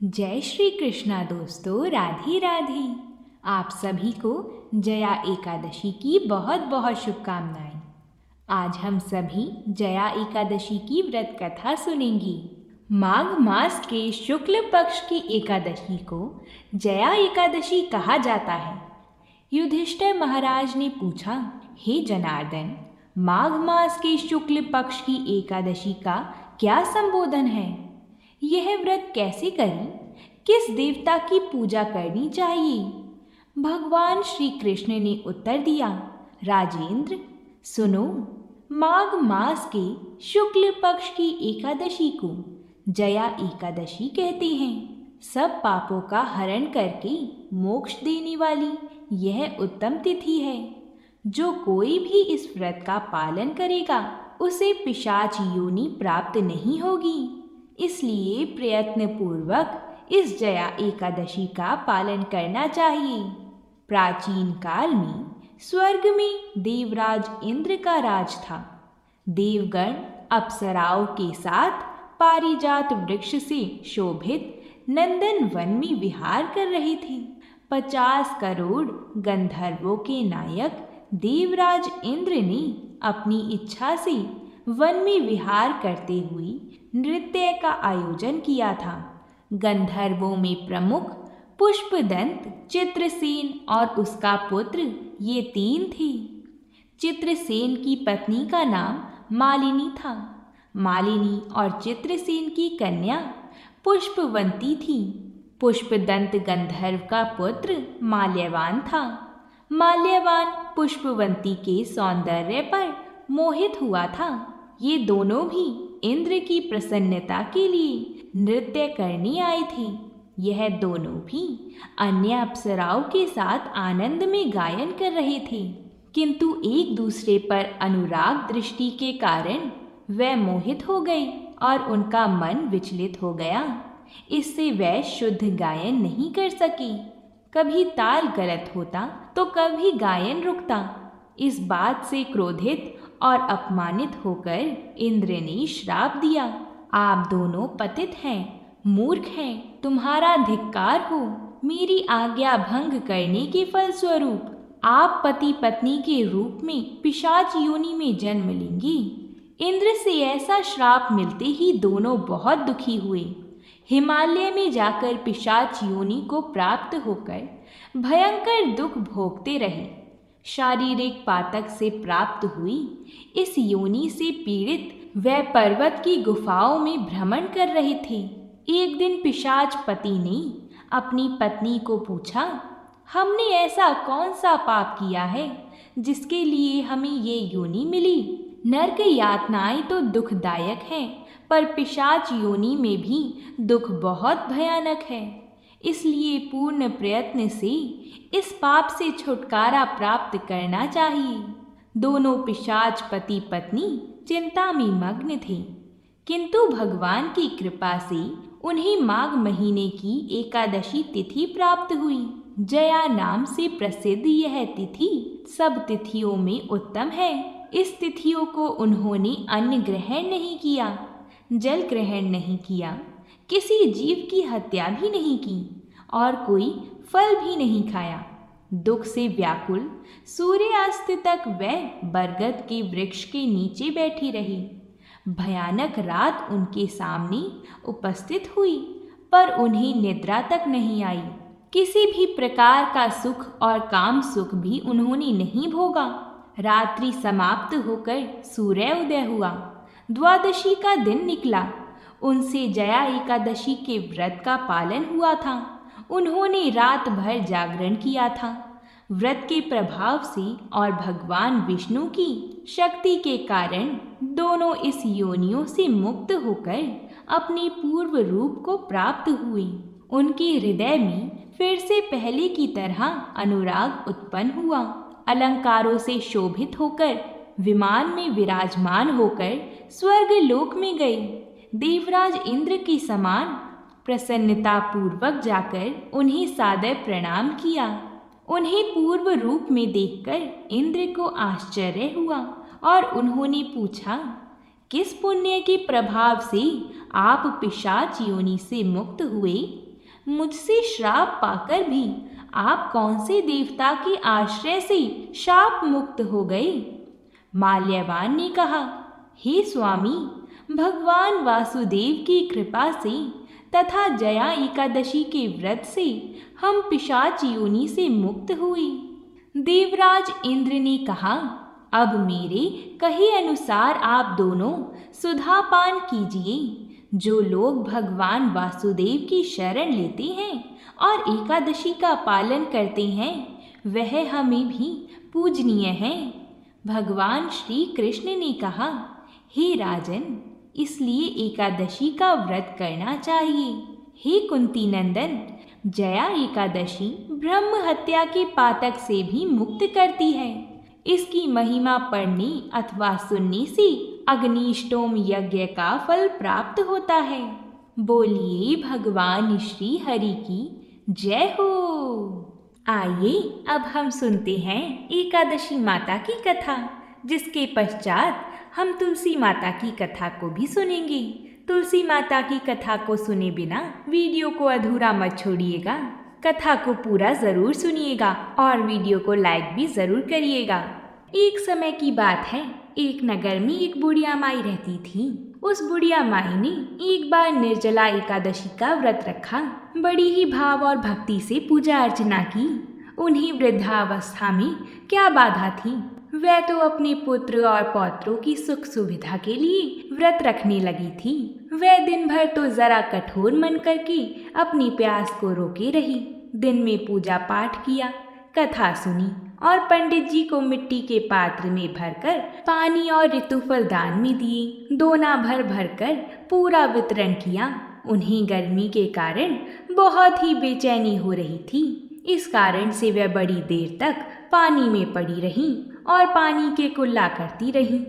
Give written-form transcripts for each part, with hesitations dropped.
जय श्री कृष्णा दोस्तों, राधे राधे। आप सभी को जया एकादशी की बहुत बहुत शुभकामनाएं। आज हम सभी जया एकादशी की व्रत कथा सुनेंगे। माघ मास के शुक्ल पक्ष की एकादशी को जया एकादशी कहा जाता है। युधिष्ठिर महाराज ने पूछा, हे जनार्दन, माघ मास के शुक्ल पक्ष की एकादशी का क्या संबोधन है? यह व्रत कैसे करें? किस देवता की पूजा करनी चाहिए? भगवान श्री कृष्ण ने उत्तर दिया, राजेंद्र सुनो, माघ मास के शुक्ल पक्ष की एकादशी को जया एकादशी कहते हैं। सब पापों का हरण करके मोक्ष देने वाली यह उत्तम तिथि है। जो कोई भी इस व्रत का पालन करेगा उसे पिशाच योनि प्राप्त नहीं होगी। इसलिए प्रयत्न पूर्वक इस जया एकादशी का पालन करना चाहिए। प्राचीन काल में स्वर्ग में देवराज इंद्र का राज था। देवगण अप्सराओं के साथ पारिजात वृक्ष से शोभित नंदन वन में विहार कर रहे थे। 50 करोड़ गंधर्वों के नायक देवराज इंद्र ने अपनी इच्छा से वन में विहार करते हुए नृत्य का आयोजन किया था। गंधर्वों में प्रमुख पुष्पदंत, चित्रसेन और उसका पुत्र ये 3 थे। चित्रसेन की पत्नी का नाम मालिनी था। मालिनी और चित्रसेन की कन्या पुष्पवंती थी। पुष्पदंत गंधर्व का पुत्र माल्यवान था। माल्यवान पुष्पवंती के सौंदर्य पर मोहित हुआ था। ये दोनों भी इंद्र की प्रसन्नता के लिए नृत्य करने आए थे। यह दोनों भी अन्य अप्सराओं के साथ आनंद में गायन कर रहे थे, किंतु एक दूसरे पर अनुराग दृष्टि के कारण वे मोहित हो गए और उनका मन विचलित हो गया। इससे वे शुद्ध गायन नहीं कर सके। कभी ताल गलत होता तो कभी गायन रुकता। इस बात से क्रोधित और अपमानित होकर इंद्र ने श्राप दिया, आप दोनों पतित हैं, मूर्ख हैं, तुम्हारा धिक्कार हो। मेरी आज्ञा भंग करने के फलस्वरूप आप पति पत्नी के रूप में पिशाच योनि में जन्म लेंगे। इंद्र से ऐसा श्राप मिलते ही दोनों बहुत दुखी हुए। हिमालय में जाकर पिशाच योनि को प्राप्त होकर भयंकर दुख भोगते रहे। शारीरिक पातक से प्राप्त हुई इस योनि से पीड़ित वे पर्वत की गुफाओं में भ्रमण कर रहे थे। एक दिन पिशाच पति ने अपनी पत्नी को पूछा, हमने ऐसा कौन सा पाप किया है जिसके लिए हमें ये योनि मिली? नरक यातनाएं तो दुखदायक हैं, पर पिशाच योनि में भी दुख बहुत भयानक है। इसलिए पूर्ण प्रयत्न से इस पाप से छुटकारा प्राप्त करना चाहिए। दोनों पिशाच पति पत्नी चिंता में मग्न थे, किंतु भगवान की कृपा से उन्हें माघ महीने की एकादशी तिथि प्राप्त हुई। जया नाम से प्रसिद्ध यह तिथि सब तिथियों में उत्तम है। इस तिथियों को उन्होंने अन्न ग्रहण नहीं किया, जल ग्रहण नहीं किया, किसी जीव की हत्या भी नहीं की और कोई फल भी नहीं खाया। दुख से व्याकुल सूर्यास्त तक वह बरगद के वृक्ष के नीचे बैठी रही। भयानक रात उनके सामने उपस्थित हुई, पर उन्हें निद्रा तक नहीं आई। किसी भी प्रकार का सुख और काम सुख भी उन्होंने नहीं भोगा। रात्रि समाप्त होकर सूर्य उदय हुआ। द्वादशी का दिन निकला। उनसे जया एकादशी के व्रत का पालन हुआ था। उन्होंने रात भर जागरण किया था। व्रत के प्रभाव से और भगवान विष्णु की शक्ति के कारण दोनों इस योनियों से मुक्त होकर अपने पूर्व रूप को प्राप्त हुए। उनके हृदय में फिर से पहले की तरह अनुराग उत्पन्न हुआ। अलंकारों से शोभित होकर विमान में विराजमान होकर स्वर्ग लोक में गए। देवराज इंद्र के समान प्रसन्नता पूर्वक जाकर उन्हें सादर प्रणाम किया। उन्हें पूर्व रूप में देखकर इंद्र को आश्चर्य हुआ और उन्होंने पूछा, किस पुण्य के प्रभाव से आप पिशाच योनि से मुक्त हुए? मुझसे श्राप पाकर भी आप कौन से देवता के आश्रय से शाप मुक्त हो गए? माल्यवान ने कहा, हे स्वामी, भगवान वासुदेव की कृपा से तथा जया एकादशी के व्रत से हम पिशाच योनि से मुक्त हुए। देवराज इंद्र ने कहा, अब मेरे कहे अनुसार आप दोनों सुधापान कीजिए। जो लोग भगवान वासुदेव की शरण लेते हैं और एकादशी का पालन करते हैं वह हमें भी पूजनीय हैं। भगवान श्री कृष्ण ने कहा, हे राजन, इसलिए एकादशी का व्रत करना चाहिए। हे कुंती नंदन, जया एकादशी ब्रह्म हत्या के पातक से भी मुक्त करती है। इसकी महिमा पढ़ने अथवा सुनने से अग्निष्टोम यज्ञ का फल प्राप्त होता है। बोलिए भगवान श्री हरि की जय हो। आइए अब हम सुनते हैं एकादशी माता की कथा, जिसके पश्चात हम तुलसी माता की कथा को भी सुनेंगे। तुलसी माता की कथा को सुने बिना वीडियो को अधूरा मत छोड़िएगा। कथा को पूरा ज़रूर सुनिएगा और वीडियो को लाइक भी ज़रूर करिएगा। एक समय की बात है, एक नगर में एक बुढ़िया माई रहती थी। उस बुढ़िया माई ने एक बार निर्जला एकादशी का व्रत रखा। बड़ी ही भाव और भक्ति से पूजा अर्चना की। उन्हें वृद्धावस्था में क्या बाधा थी, वह तो अपने पुत्र और पौत्रों की सुख सुविधा के लिए व्रत रखने लगी थी। वह दिन भर तो जरा कठोर मन करके अपनी प्यास को रोके रही। दिन में पूजा पाठ किया, कथा सुनी और पंडित जी को मिट्टी के पात्र में भरकर पानी और ऋतुफल दान में दिए। दोना भर भर कर पूरा वितरण किया। उन्हें गर्मी के कारण बहुत ही बेचैनी हो रही थी। इस कारण से वह बड़ी देर तक पानी में पड़ी रहीं और पानी के कुल्ला करती रहीं,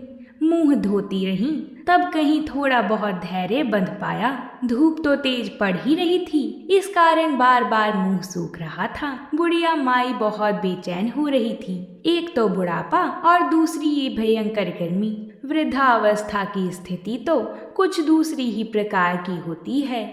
मुंह धोती रहीं। तब कहीं थोड़ा बहुत धैर्य बंध पाया। धूप तो तेज पड़ ही रही थी, इस कारण बार बार मुंह सूख रहा था। बुढ़िया माई बहुत बेचैन हो रही थी। एक तो बुढ़ापा और दूसरी ये भयंकर गर्मी। वृद्धावस्था की स्थिति तो कुछ दूसरी ही प्रकार की होती है।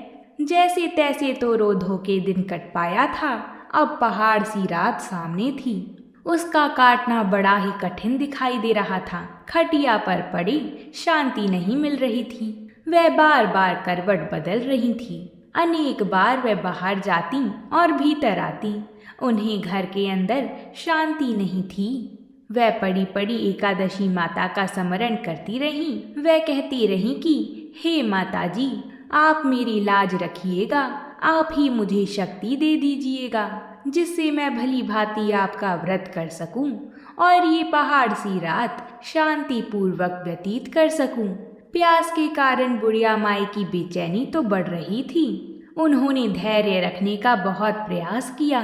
जैसे तैसे तो रो धो के दिन कट पाया था। अब पहाड़ सी रात सामने थी। उसका काटना बड़ा ही कठिन दिखाई दे रहा था। खटिया पर पड़ी शांति नहीं मिल रही थी। वह बार बार करवट बदल रही थी। अनेक बार वह बाहर जाती और भीतर आती। उन्हें घर के अंदर शांति नहीं थी। वह पड़ी पड़ी एकादशी माता का स्मरण करती रहीं। वह कहती रहीं कि हे माता जी, आप मेरी लाज रखिएगा। आप ही मुझे शक्ति दे दीजिएगा, जिससे मैं भली भांति आपका व्रत कर सकूं और ये पहाड़ सी रात शांति पूर्वक व्यतीत कर सकूं। प्यास के कारण बुढ़िया माई की बेचैनी तो बढ़ रही थी। उन्होंने धैर्य रखने का बहुत प्रयास किया,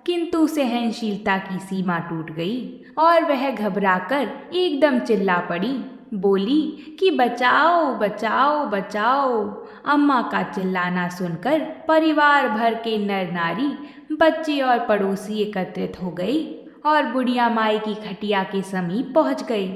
किंतु सहनशीलता की सीमा टूट गई और वह घबराकर एकदम चिल्ला पड़ी। बोली कि बचाओ बचाओ बचाओ। अम्मा का चिल्लाना सुनकर परिवार भर के नर नारी, बच्चे और पड़ोसी एकत्रित हो गए और बुढ़िया माई की खटिया के समीप पहुंच गए।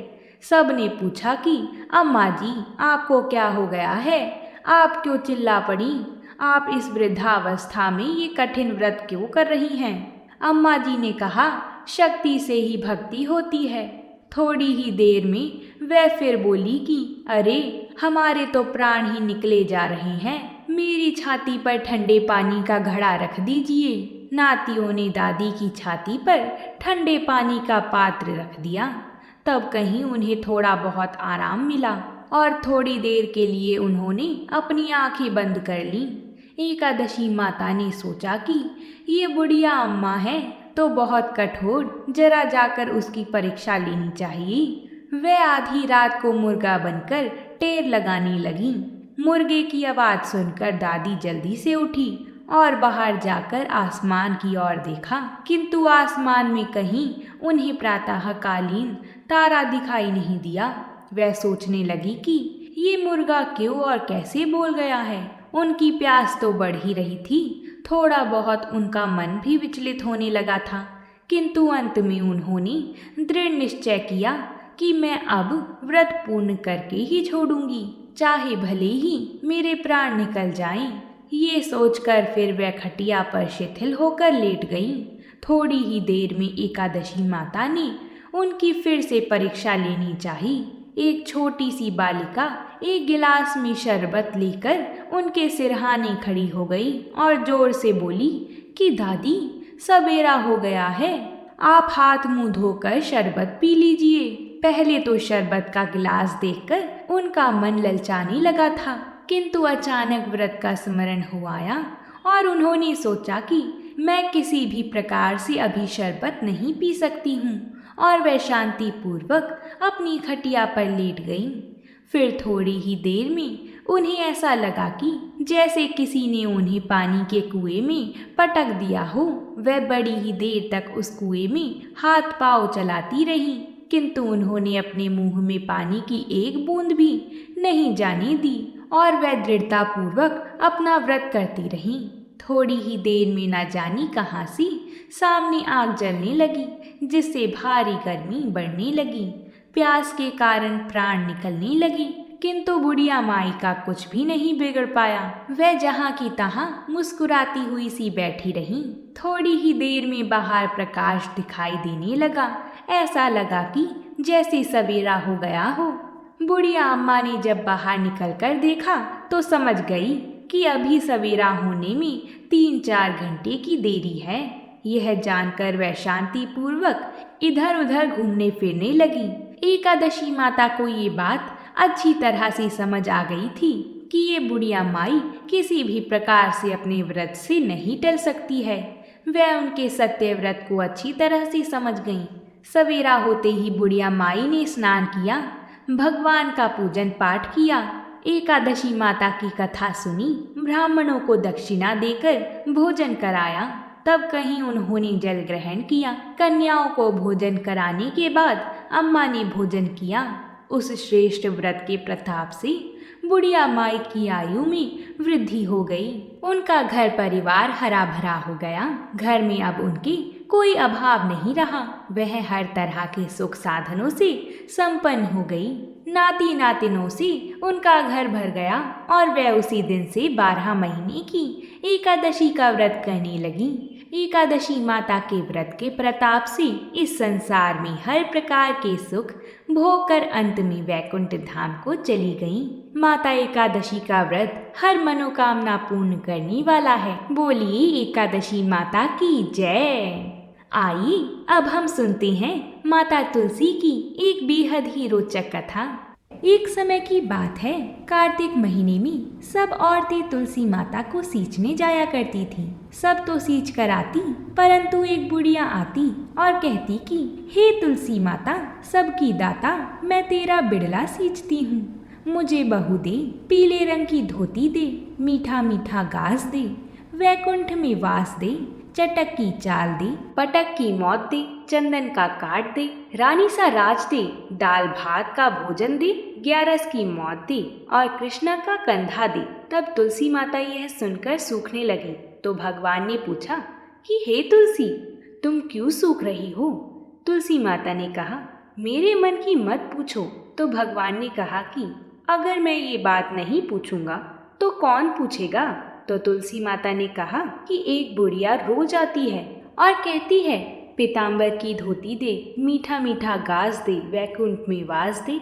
सब ने पूछा कि अम्मा जी, आपको क्या हो गया है? आप क्यों चिल्ला पड़ी? आप इस वृद्धावस्था में ये कठिन व्रत क्यों कर रही हैं? अम्मा जी ने कहा, शक्ति से ही भक्ति होती है। थोड़ी ही देर में वह फिर बोली कि अरे, हमारे तो प्राण ही निकले जा रहे हैं। मेरी छाती पर ठंडे पानी का घड़ा रख दीजिए। नातियों ने दादी की छाती पर ठंडे पानी का पात्र रख दिया। तब कहीं उन्हें थोड़ा बहुत आराम मिला और थोड़ी देर के लिए उन्होंने अपनी आंखें बंद कर लीं। एकादशी माता ने सोचा कि ये बुढ़िया अम्मा है तो बहुत कठोर, जरा जाकर उसकी परीक्षा लेनी चाहिए। वह आधी रात को मुर्गा बनकर टेर लगाने लगी। मुर्गे की आवाज़ सुनकर दादी जल्दी से उठी और बाहर जाकर आसमान की ओर देखा, किंतु आसमान में कहीं उन्हें प्रातःकालीन तारा दिखाई नहीं दिया। वह सोचने लगी कि ये मुर्गा क्यों और कैसे बोल गया है। उनकी प्यास तो बढ़ ही रही थी। थोड़ा बहुत उनका मन भी विचलित होने लगा था, किंतु अंत में उन्होंने दृढ़ निश्चय किया कि मैं अब व्रत पूर्ण करके ही छोड़ूंगी, चाहे भले ही मेरे प्राण निकल जाएं। ये सोचकर फिर वह खटिया पर शिथिल होकर लेट गई। थोड़ी ही देर में एकादशी माता ने उनकी फिर से परीक्षा लेनी चाही। एक छोटी सी बालिका एक गिलास में शरबत लेकर उनके सिरहाने खड़ी हो गई और जोर से बोली कि दादी, सवेरा हो गया है, आप हाथ मुंह धोकर शरबत पी लीजिए। पहले तो शरबत का गिलास देखकर उनका मन ललचाने लगा था, किंतु अचानक व्रत का स्मरण हो आया और उन्होंने सोचा कि मैं किसी भी प्रकार से अभी शरबत नहीं पी सकती हूँ, और वह शांति पूर्वक अपनी खटिया पर लेट गईं। फिर थोड़ी ही देर में उन्हें ऐसा लगा कि जैसे किसी ने उन्हें पानी के कुएं में पटक दिया हो। वह बड़ी ही देर तक उस कुएं में हाथ पांव चलाती रहीं, किंतु उन्होंने अपने मुंह में पानी की एक बूंद भी नहीं जाने दी और वह दृढ़तापूर्वक अपना व्रत करती रहीं। थोड़ी ही देर में न जानी कहाँ से सामने आग जलने लगी, जिससे भारी गर्मी बढ़ने लगी। प्यास के कारण प्राण निकलने लगे, किंतु बुढ़िया माई का कुछ भी नहीं बिगड़ पाया। वह जहाँ की तहाँ मुस्कुराती हुई सी बैठी रही। थोड़ी ही देर में बाहर प्रकाश दिखाई देने लगा। ऐसा लगा कि जैसे सवेरा हो गया हो। बुढ़िया अम्मा ने जब बाहर निकलकर देखा तो समझ गई कि अभी सवेरा होने में 3-4 घंटे की देरी है। यह जानकर वह शांति पूर्वक इधर उधर घूमने फिरने लगी। एकादशी माता को ये बात अच्छी तरह से समझ आ गई थी कि ये बुढ़िया माई किसी भी प्रकार से अपने व्रत से नहीं टल सकती है। वह उनके सत्य व्रत को अच्छी तरह से समझ गई। सवेरा होते ही बुढ़िया माई ने स्नान किया, भगवान का पूजन पाठ किया, एकादशी माता की कथा सुनी, ब्राह्मणों को दक्षिणा देकर भोजन कराया। तब कहीं उन्होंने जल ग्रहण किया। कन्याओं को भोजन कराने के बाद अम्मा ने भोजन किया। उस श्रेष्ठ व्रत के प्रताप से बुढ़िया माई की आयु में वृद्धि हो गई। उनका घर परिवार हरा भरा हो गया। घर में अब उनके कोई अभाव नहीं रहा। वह हर तरह के सुख साधनों से संपन्न हो गई। नाती नातिनों से उनका घर भर गया और वह उसी दिन से 12 महीने की एकादशी का व्रत करने लगी। एकादशी माता के व्रत के प्रताप से इस संसार में हर प्रकार के सुख भोग कर अंत में वैकुंठ धाम को चली गईं। माता एकादशी का व्रत हर मनोकामना पूर्ण करने वाला है। बोलिए एकादशी माता की जय। आइए अब हम सुनते हैं माता तुलसी की एक बेहद ही रोचक कथा। एक समय की बात है, कार्तिक महीने में सब औरतें तुलसी माता को सींचने जाया करती थीं। सब तो सींच कर आती, परंतु एक बुढ़िया आती और कहती कि हे तुलसी माता, सबकी दाता, मैं तेरा बिड़ला सींचती हूँ, मुझे बहू दे, पीले रंग की धोती दे, मीठा मीठा घास दे, वैकुंठ में वास दे, चटक की चाल दे, पटक की मौत दे, चंदन का काट दे, रानी सा राज दे, दाल भात का भोजन दे, 11 की मौत दे और कृष्णा का कंधा दे। तब तुलसी माता यह सुनकर सूखने लगी तो भगवान ने पूछा कि हे तुलसी, तुम क्यों सूख रही हो? तुलसी माता ने कहा, मेरे मन की मत पूछो। तो भगवान ने कहा कि अगर मैं ये बात नहीं पूछूंगा तो कौन पूछेगा? तो तुलसी माता ने कहा कि एक बुढ़िया रोज आती है और कहती है, पीताम्बर की धोती दे, मीठा मीठा घास दे, वैकुंठ में वास दे,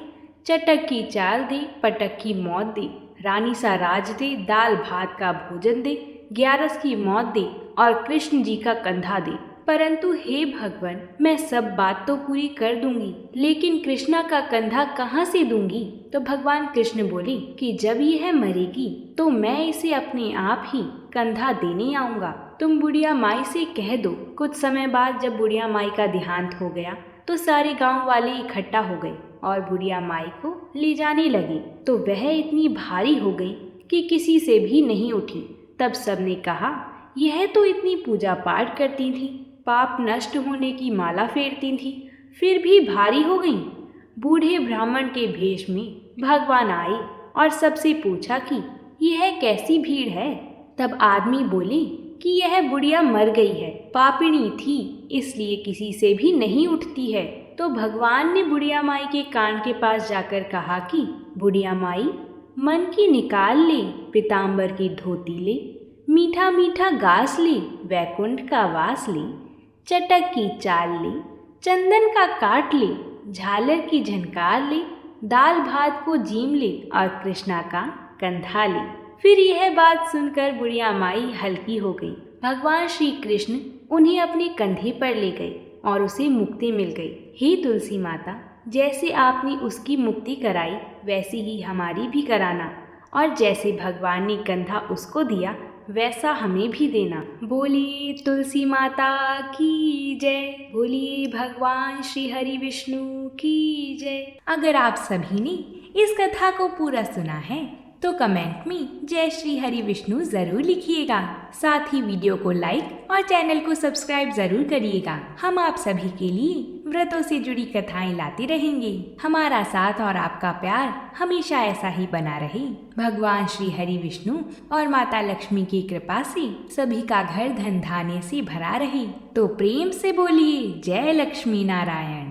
चटक की चाल दे, पटक की मौत दे, रानी सा राज दे, दाल भात का भोजन दे, 11 की मौत दे और कृष्ण जी का कंधा दे। परंतु हे भगवान, मैं सब बात तो पूरी कर दूंगी, लेकिन कृष्णा का कंधा कहाँ से दूंगी? तो भगवान कृष्ण बोले कि जब यह मरेगी तो मैं इसे अपने आप ही कंधा देने आऊंगा। तुम बुढ़िया माई से कह दो। कुछ समय बाद जब बुढ़िया माई का देहांत हो गया तो सारे गांव वाले इकट्ठा हो गए और बुढ़िया माई को ले जाने लगे। तो वह इतनी भारी हो गई कि किसी से भी नहीं उठी। तब सबने कहा, यह तो इतनी पूजा पाठ करती थी, पाप नष्ट होने की माला फेरती थी, फिर भी भारी हो गई। बूढ़े ब्राह्मण के भेष में भगवान आए और सबसे पूछा कि यह कैसी भीड़ है? तब आदमी बोले कि यह बुढ़िया मर गई है, पापिणी थी, इसलिए किसी से भी नहीं उठती है। तो भगवान ने बुढ़िया माई के कान के पास जाकर कहा कि बुढ़िया माई, मन की निकाल ले, पीताम्बर की धोती ले, मीठा मीठा गास ले, वैकुंठ का वास ले, चटक की चाल ले, चंदन का काट ले, झालर की झनकार ले, दाल भात को जीम ले और कृष्णा का कंधा ले। फिर यह बात सुनकर बुढ़िया माई हल्की हो गई। भगवान श्री कृष्ण उन्हें अपने कंधे पर ले गए और उसे मुक्ति मिल गई। हे तुलसी माता, जैसे आपने उसकी मुक्ति कराई वैसी ही हमारी भी कराना, और जैसे भगवान ने कंधा उसको दिया वैसा हमें भी देना। बोलिए तुलसी माता की जय, बोलिए भगवान श्री हरि विष्णु की जय। अगर आप सभी ने इस कथा को पूरा सुना है तो कमेंट में जय श्री हरि विष्णु जरूर लिखिएगा। साथ ही वीडियो को लाइक और चैनल को सब्सक्राइब जरूर करिएगा। हम आप सभी के लिए व्रतों से जुड़ी कथाएं लाते रहेंगे। हमारा साथ और आपका प्यार हमेशा ऐसा ही बना रहे। भगवान श्री हरि विष्णु और माता लक्ष्मी की कृपा से सभी का घर धन धान्य से भरा रहे। तो प्रेम से बोलिए जय लक्ष्मी नारायण।